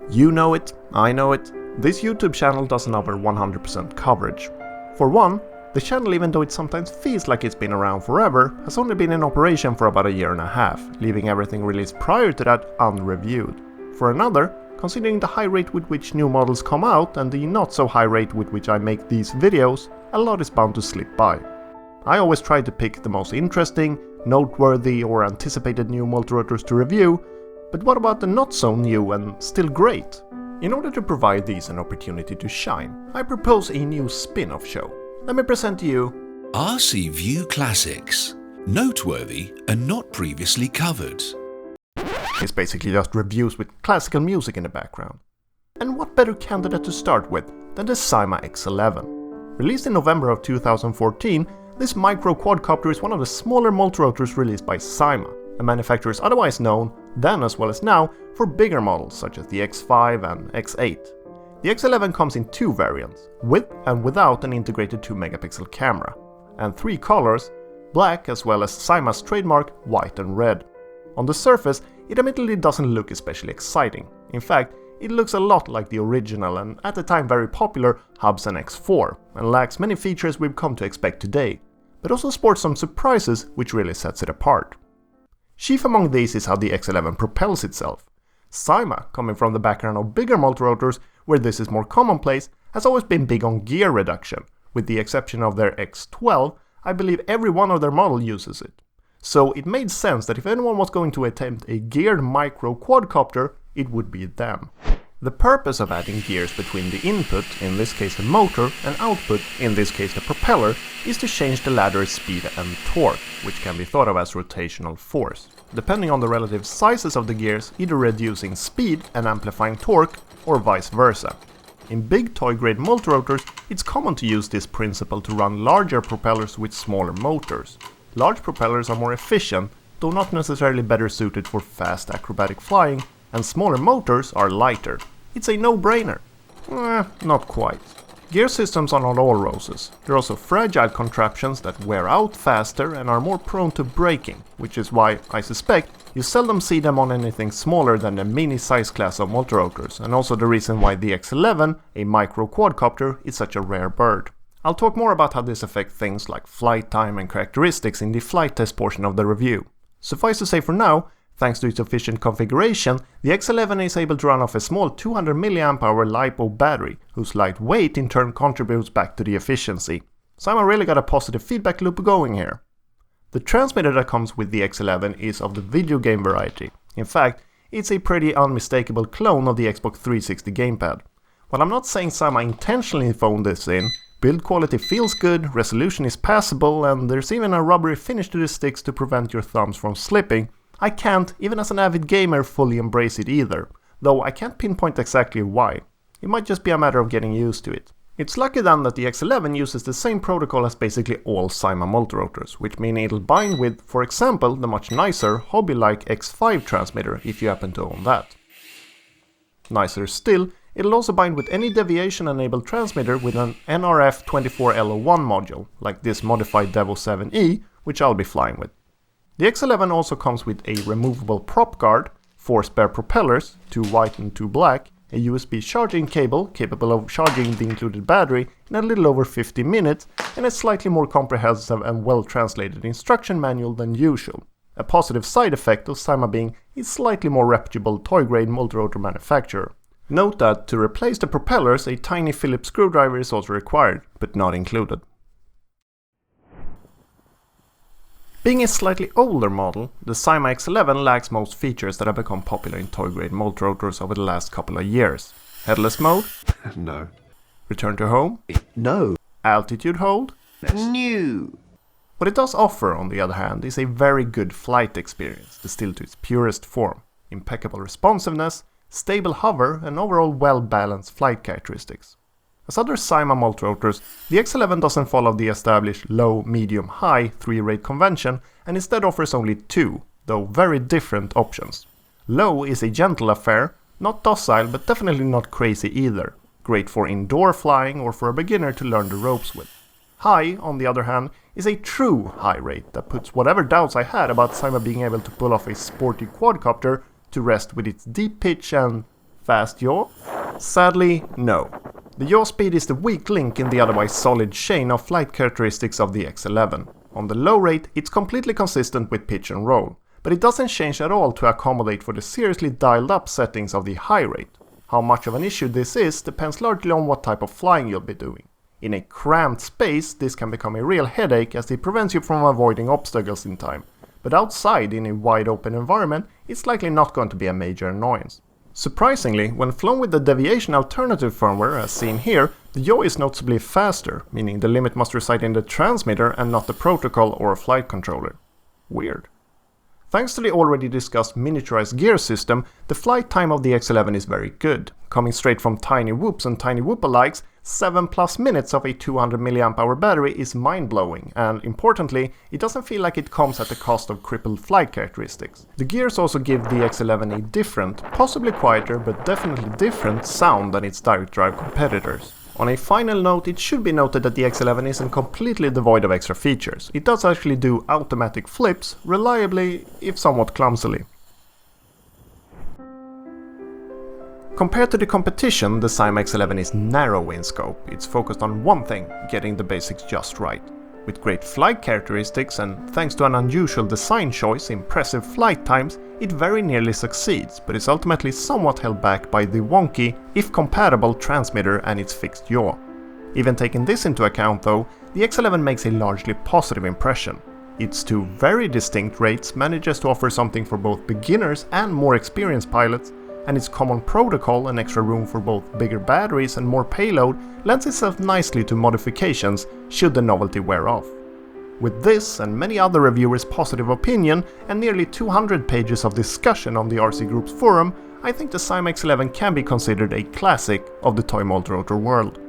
You know it, I know it, this YouTube channel doesn't offer 100% coverage. For one, the channel, even though it sometimes feels like it's been around forever, has only been in operation for about a year and a half, leaving everything released prior to that unreviewed. For another, considering the high rate with which new models come out and the not so high rate with which I make these videos, a lot is bound to slip by. I always try to pick the most interesting, noteworthy or anticipated new multirotors to review, but what about the not so new and still great? In order to provide these an opportunity to shine, I propose a new spin-off show. Let me present to you RC View Classics, noteworthy and not previously covered. It's basically just reviews with classical music in the background. And what better candidate to start with than the Syma X11? Released in November of 2014, this micro quadcopter is one of the smaller multirotors released by Syma, a manufacturer otherwise known, then as well as now, for bigger models such as the X5 and X8. The X11 comes in two variants, with and without an integrated 2-megapixel camera, and three colors, black as well as Syma's trademark white and red. On the surface, it admittedly doesn't look especially exciting. In fact, it looks a lot like the original and at the time very popular Hubsan X4, and lacks many features we've come to expect today, but also sports some surprises which really sets it apart. Chief among these is how the X11 propels itself. Syma, coming from the background of bigger multirotors where this is more commonplace, has always been big on gear reduction. With the exception of their X12, I believe every one of their models uses it. So it made sense that if anyone was going to attempt a geared micro quadcopter, it would be them. The purpose of adding gears between the input, in this case a motor, and output, in this case the propeller, is to change the ladder's speed and torque, which can be thought of as rotational force, depending on the relative sizes of the gears, either reducing speed and amplifying torque, or vice versa. In big toy-grade multirotors, it's common to use this principle to run larger propellers with smaller motors. Large propellers are more efficient, though not necessarily better suited for fast acrobatic flying, and smaller motors are lighter. It's a no-brainer. Not quite. Gear systems are not all roses. They're also fragile contraptions that wear out faster and are more prone to breaking, which is why, I suspect, you seldom see them on anything smaller than the mini-size class of multirotors, and also the reason why the X11, a micro quadcopter, is such a rare bird. I'll talk more about how this affects things like flight time and characteristics in the flight test portion of the review. Suffice to say for now, thanks to its efficient configuration, the X11 is able to run off a small 200 mAh LiPo battery, whose light weight in turn contributes back to the efficiency. Syma really got a positive feedback loop going here. The transmitter that comes with the X11 is of the video game variety. In fact, it's a pretty unmistakable clone of the Xbox 360 gamepad. While I'm not saying Syma intentionally phoned this in, build quality feels good, resolution is passable, and there's even a rubbery finish to the sticks to prevent your thumbs from slipping, I can't, even as an avid gamer, fully embrace it either, though I can't pinpoint exactly why. It might just be a matter of getting used to it. It's lucky then that the X11 uses the same protocol as basically all Syma multirotors, which means it'll bind with, for example, the much nicer, hobby-like X5 transmitter if you happen to own that. Nicer still, it'll also bind with any deviation-enabled transmitter with an NRF24L01 module, like this modified Devo 7E, which I'll be flying with. The X11 also comes with a removable prop guard, 4 spare propellers, 2 white and 2 black, a USB charging cable capable of charging the included battery in a little over 50 minutes, and a slightly more comprehensive and well-translated instruction manual than usual. A positive side effect of Syma being a slightly more reputable toy-grade multirotor manufacturer. Note that to replace the propellers, a tiny Phillips screwdriver is also required, but not included. Being a slightly older model, the Syma X11 lacks most features that have become popular in toy-grade multirotors over the last couple of years. Headless mode? No. Return to home? No. Altitude hold? No. What it does offer, on the other hand, is a very good flight experience, distilled to its purest form. Impeccable responsiveness, stable hover, and overall well-balanced flight characteristics. As other Syma multirotors, the X11 doesn't follow the established low, medium, high 3-rate convention and instead offers only 2, though very different options. Low is a gentle affair, not docile but definitely not crazy either, great for indoor flying or for a beginner to learn the ropes with. High, on the other hand, is a true high rate that puts whatever doubts I had about Syma being able to pull off a sporty quadcopter to rest with its deep pitch and Fast yaw? Sadly, no. The yaw speed is the weak link in the otherwise solid chain of flight characteristics of the X11. On the low rate, it's completely consistent with pitch and roll, but it doesn't change at all to accommodate for the seriously dialed up settings of the high rate. How much of an issue this is depends largely on what type of flying you'll be doing. In a cramped space, this can become a real headache as it prevents you from avoiding obstacles in time, but outside in a wide open environment, it's likely not going to be a major annoyance. Surprisingly, when flown with the deviation alternative firmware, as seen here, the yaw is noticeably faster, meaning the limit must reside in the transmitter and not the protocol or flight controller. Weird. Thanks to the already discussed miniaturized gear system, the flight time of the X11 is very good. Coming straight from Tiny Whoops and Tiny Whoop-alikes, 7+ minutes of a 200 mAh battery is mind-blowing, and importantly, it doesn't feel like it comes at the cost of crippled flight characteristics. The gears also give the X11 a different, possibly quieter, but definitely different sound than its direct drive competitors. On a final note, it should be noted that the X11 isn't completely devoid of extra features. It does actually do automatic flips, reliably, if somewhat clumsily. Compared to the competition, the Syma X11 is narrow in scope. It's focused on one thing, getting the basics just right. With great flight characteristics and thanks to an unusual design choice, impressive flight times, it very nearly succeeds, but is ultimately somewhat held back by the wonky, if compatible, transmitter and its fixed yaw. Even taking this into account though, the X11 makes a largely positive impression. Its two very distinct rates manages to offer something for both beginners and more experienced pilots, and its common protocol and extra room for both bigger batteries and more payload lends itself nicely to modifications should the novelty wear off. With this and many other reviewers' positive opinion and nearly 200 pages of discussion on the RC Group's forum, I think the Syma X11 can be considered a classic of the toy multirotor world.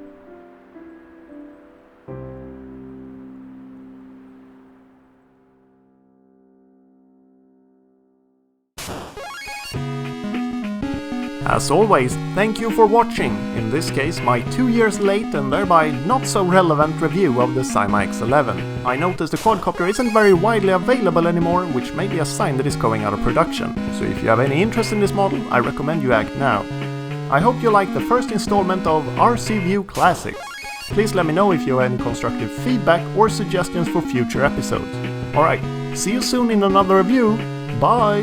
As always, thank you for watching, in this case my 2 years late and thereby not so relevant review of the Syma X11. I noticed the Quadcopter isn't very widely available anymore, which may be a sign that it's going out of production, so if you have any interest in this model, I recommend you act now. I hope you liked the first installment of RC View Classics. Please let me know if you have any constructive feedback or suggestions for future episodes. Alright, see you soon in another review, bye!